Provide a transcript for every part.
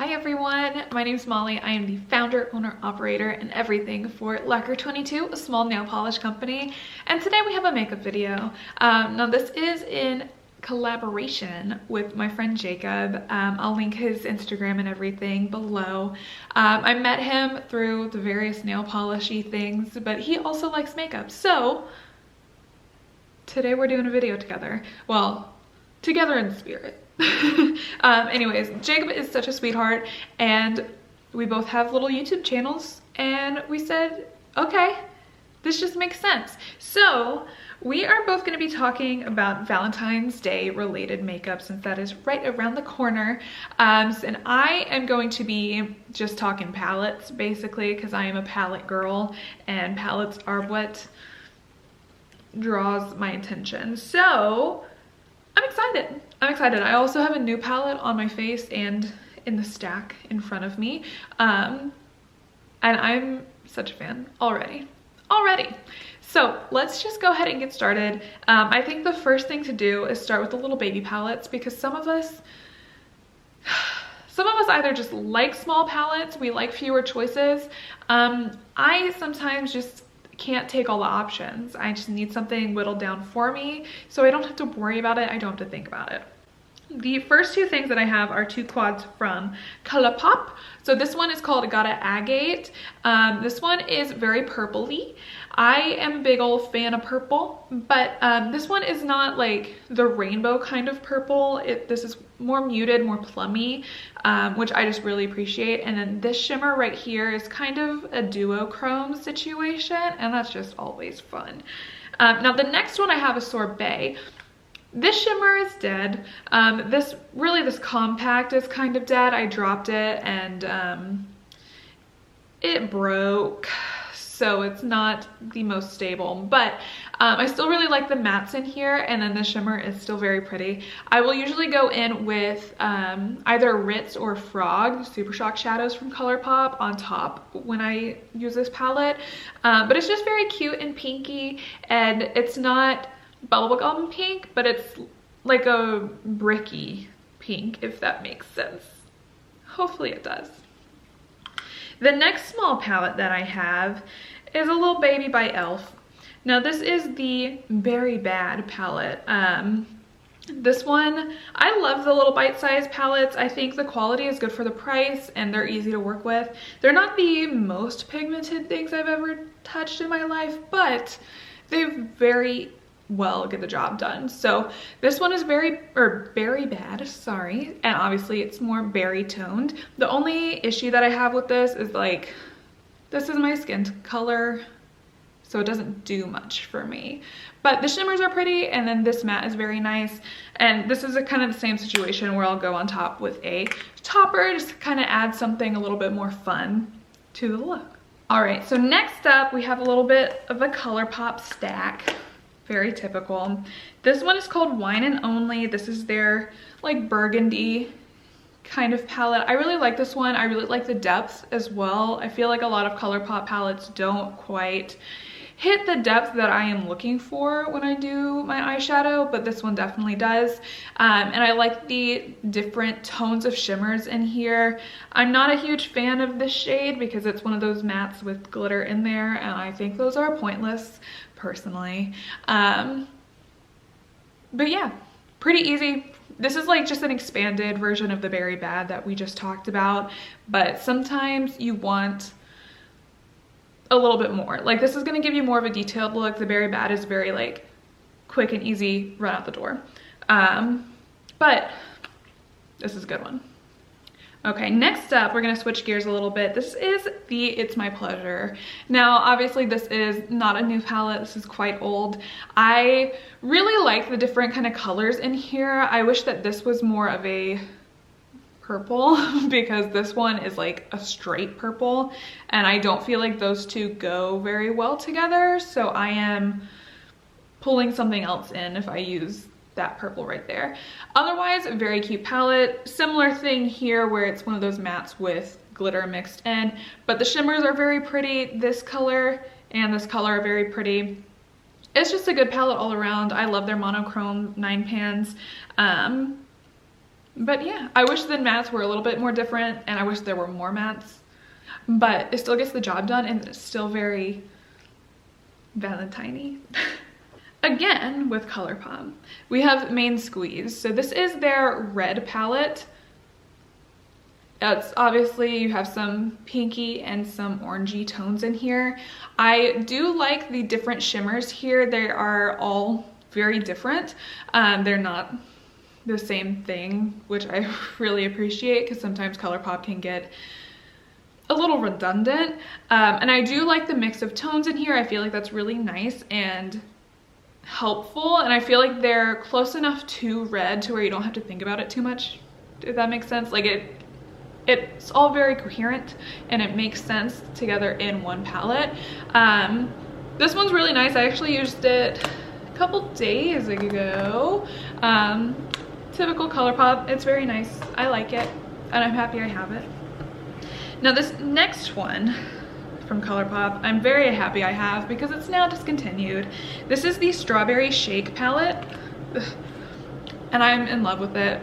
Hi everyone, my name is Molly. I am the founder, owner, operator, and everything for Lacquer22, a small nail polish company. And today we have a makeup video. Now this is in collaboration with my friend Jacob. I'll link his Instagram and everything below. I met him through the various nail polishy things, but he also likes makeup. So today we're doing a video together. Well, together in spirit. Anyways, Jacob is such a sweetheart and we both have little YouTube channels and we said, okay, this just makes sense. So we are both going to be talking about Valentine's Day related makeup since that is right around the corner. And I am going to be just talking palettes basically because I am a palette girl and palettes are what draws my attention. So I'm excited. I also have a new palette on my face and in the stack in front of me. And I'm such a fan already. So let's just go ahead and get started. I think the first thing to do is start with the little baby palettes because some of us either just like small palettes, we like fewer choices. I sometimes just can't take all the options. I just need something whittled down for me so I don't have to worry about it. I don't have to think about it. The first two things that I have are two quads from ColourPop. So this one is called Gotta Agate. This one is very purpley. I am a big old fan of purple, but this one is not like the rainbow kind of purple. This is more muted, more plummy, which I just really appreciate. And then this shimmer right here is kind of a duochrome situation, and that's just always fun. Now the next one I have is Sorbet. This shimmer is dead. This compact is kind of dead. I dropped it and it broke. So it's not the most stable, but I still really like the mattes in here, and then the shimmer is still very pretty. I will usually go in with either Ritz or Frog, Super Shock shadows from ColourPop on top when I use this palette. But it's just very cute and pinky, and it's not bubblegum pink, but it's like a bricky pink, if that makes sense. Hopefully it does. The next small palette that I have is a little baby by e.l.f. Now this is the Very Bad palette. This one, I love the little bite-sized palettes. I think the quality is good for the price and they're easy to work with. They're not the most pigmented things I've ever touched in my life, but they very well get the job done. So this one is Very Bad, sorry, and obviously it's more berry toned. The only issue that I have with this is like, this is my skin color, so it doesn't do much for me. But the shimmers are pretty, and then this matte is very nice. And this is a kind of the same situation where I'll go on top with a topper, just to kind of add something a little bit more fun to the look. All right, so next up we have a little bit of a ColourPop stack. Very typical. This one is called Wine and Only. This is their like burgundy kind of palette. I really like this one. I really like the depth as well. I feel like a lot of ColourPop palettes don't quite hit the depth that I am looking for when I do my eyeshadow, but this one definitely does. And I like the different tones of shimmers in here. I'm not a huge fan of this shade because it's one of those mattes with glitter in there, and I think those are pointless personally. But yeah, pretty easy. This is like just an expanded version of the Very Bad that we just talked about, but sometimes you want a little bit more. Like this is going to give you more of a detailed look. The Very Bad is very like quick and easy, run out the door. But this is a good one. Okay, next up, we're gonna switch gears a little bit. This is the It's My Pleasure. Now, obviously this is not a new palette, this is quite old. I really like the different kind of colors in here. I wish that this was more of a purple because this one is like a straight purple and I don't feel like those two go very well together. So I am pulling something else in if I use that purple right there. Otherwise, a very cute palette. Similar thing here where it's one of those mattes with glitter mixed in, but the shimmers are very pretty. This color and this color are very pretty. It's just a good palette all around. I love their monochrome 9 pans. But yeah, I wish the mattes were a little bit more different, and I wish there were more mattes, but it still gets the job done and it's still very Valentine-y. Again, with ColourPop, we have Main Squeeze. So this is their red palette. It's obviously, you have some pinky and some orangey tones in here. I do like the different shimmers here. They are all very different. They're not the same thing, which I really appreciate, because sometimes ColourPop can get a little redundant. And I do like the mix of tones in here. I feel like that's really nice and helpful, and I feel like they're close enough to red to where you don't have to think about it too much, if that makes sense. Like it's all very coherent and it makes sense together in one palette. This one's really nice. I actually used it a couple days ago. Typical ColourPop. It's very nice. I like it and I'm happy I have it. Now this next one from ColourPop, I'm very happy I have, because it's now discontinued. This is the Strawberry Shake palette. Ugh. And I'm in love with it.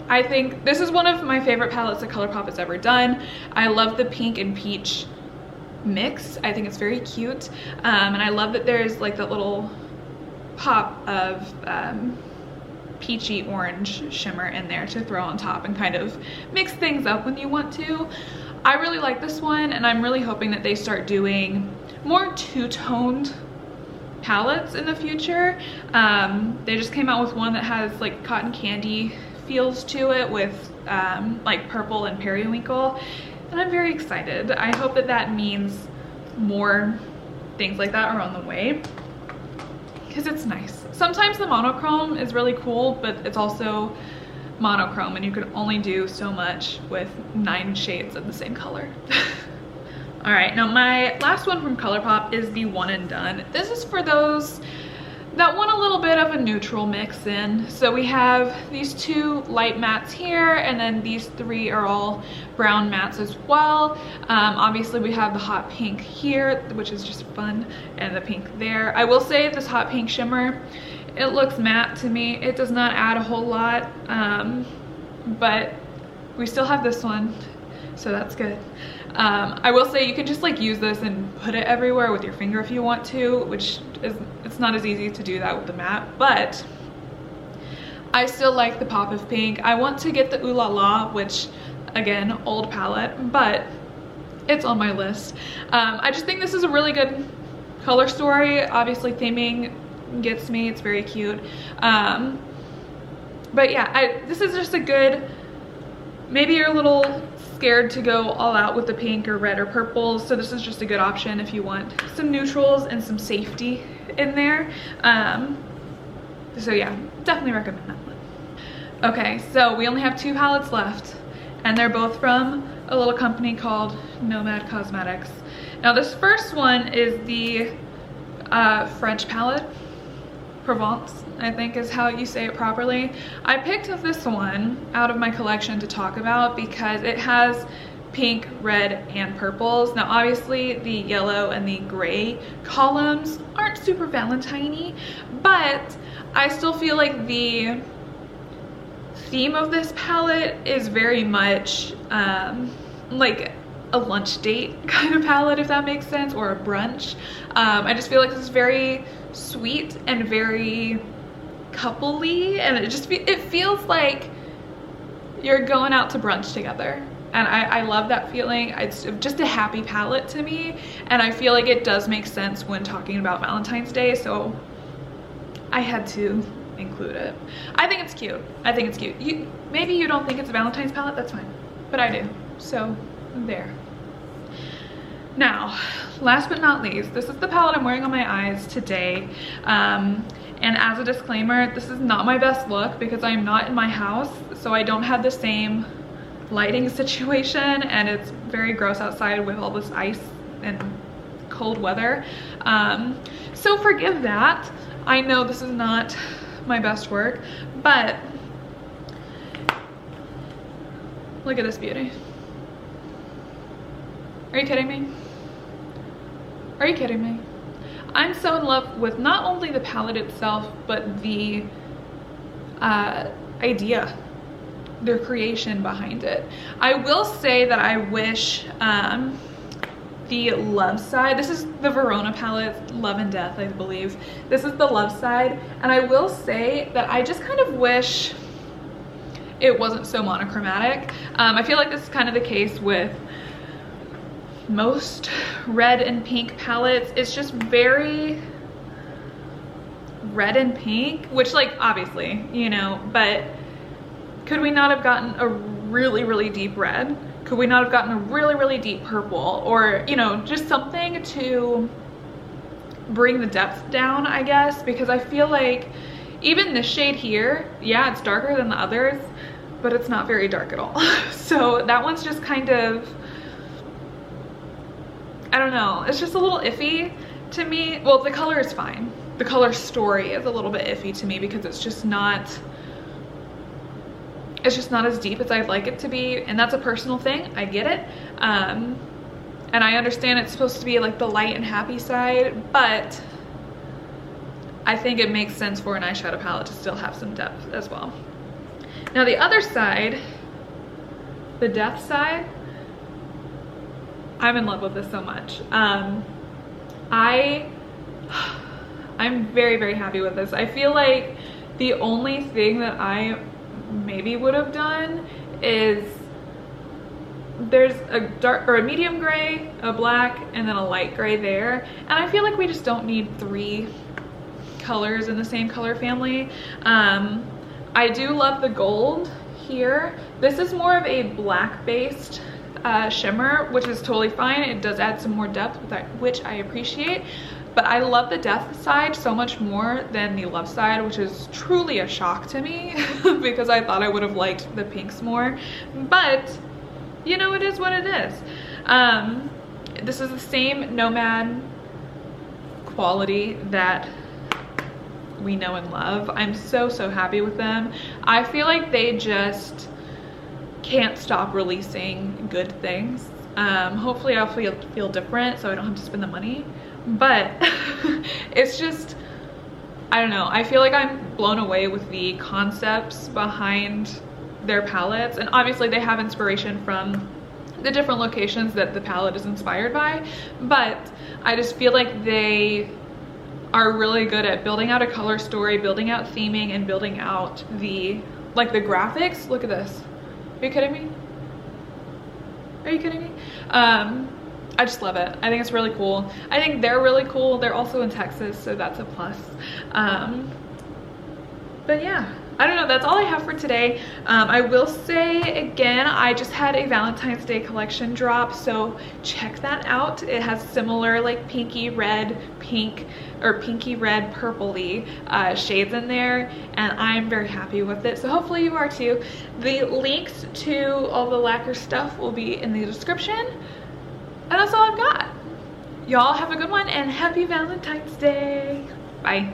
I think this is one of my favorite palettes that ColourPop has ever done. I love the pink and peach mix. I think it's very cute. And I love that there's like that little pop of peachy orange shimmer in there to throw on top and kind of mix things up when you want to. I really like this one, and I'm really hoping that they start doing more two-toned palettes in the future. They just came out with one that has like cotton candy feels to it with like purple and periwinkle, and I'm very excited. I hope that that means more things like that are on the way, because it's nice. Sometimes the monochrome is really cool, but it's also monochrome and you can only do so much with 9 shades of the same color. All right, now my last one from ColourPop is the One and Done. This is for those that want a little bit of a neutral mix in. So we have these 2 light mattes here, and then these 3 are all brown mattes as well. Obviously we have the hot pink here, which is just fun, and the pink there. I will say this hot pink shimmer, it looks matte to me. It does not add a whole lot, but we still have this one, so that's good. I will say you can just like use this and put it everywhere with your finger if you want to, which is, it's not as easy to do that with the matte, but I still like the pop of pink. I want to get the Ooh La La, which again, old palette, but it's on my list. I just think this is a really good color story. Obviously theming gets me, it's very cute. But yeah, this is just a good, maybe you're a little scared to go all out with the pink or red or purple, so this is just a good option if you want some neutrals and some safety in there. So yeah, definitely recommend that one. Okay, so we only have 2 palettes left, and they're both from a little company called Nomad Cosmetics. Now this first one is the French palette. Provence, I think is how you say it properly. I picked this one out of my collection to talk about because it has pink, red, and purples. Now obviously the yellow and the gray columns aren't super Valentine-y, but I still feel like the theme of this palette is very much like a lunch date kind of palette, if that makes sense, or a brunch. I just feel like this is very sweet and very coupley, and it feels like you're going out to brunch together, and I love that feeling. It's just a happy palette to me, and I feel like it does make sense when talking about Valentine's Day, so I had to include it. I think it's cute. I think it's cute. Maybe you don't think it's a Valentine's palette, that's fine, but I do, so there. Now, last but not least, this is the palette I'm wearing on my eyes today. And as a disclaimer, this is not my best look because I'm not in my house, so I don't have the same lighting situation, and it's very gross outside with all this ice and cold weather. So forgive that. I know this is not my best work, but look at this beauty. Are you kidding me? Are you kidding me? I'm so in love with not only the palette itself, but the idea their creation behind it. I will say that I wish the Love side, this is the Verona palette, Love and Death, I believe. This is the Love side, and I will say that I just kind of wish it wasn't so monochromatic. I feel like this is kind of the case with most red and pink palettes. It's just very red and pink, which, like, obviously, you know, but could we not have gotten a really, really deep red? Could we not have gotten a really, really deep purple? Or, you know, just something to bring the depth down, I guess, because I feel like even this shade here, yeah, it's darker than the others, but it's not very dark at all. So that one's just kind of, I don't know, it's just a little iffy to me. Well, the color is fine. The color story is a little bit iffy to me because it's just not as deep as I'd like it to be, and that's a personal thing. I get it. And I understand it's supposed to be like the light and happy side, but I think it makes sense for an eyeshadow palette to still have some depth as well. Now the other side, the Death side, I'm in love with this so much. I'm very, very happy with this. I feel like the only thing that I maybe would have done is there's a dark or a medium gray, a black, and then a light gray there. And I feel like we just don't need 3 colors in the same color family. I do love the gold here. This is more of a black based shimmer, which is totally fine. It does add some more depth, which I appreciate. But I love the Death side so much more than the Love side, which is truly a shock to me because I thought I would have liked the pinks more. But, you know, it is what it is. This is the same Nomad quality that we know and love. I'm so, so happy with them. I feel like they just can't stop releasing good things. Hopefully I'll feel different so I don't have to spend the money. But it's just, I don't know, I feel like I'm blown away with the concepts behind their palettes, and obviously they have inspiration from the different locations that the palette is inspired by, but I just feel like they are really good at building out a color story, building out theming, and building out the graphics. Look at this. Are you kidding me? Are you kidding me? I just love it. I think it's really cool. I think they're really cool. They're also in Texas, so that's a plus. But yeah, I don't know, that's all I have for today. I will say again, I just had a Valentine's Day collection drop, so check that out. It has similar like pinky red, pink, or pinky red, purpley shades in there, and I'm very happy with it. So hopefully you are too. The links to all the lacquer stuff will be in the description. And that's all I've got. Y'all have a good one and happy Valentine's Day. Bye.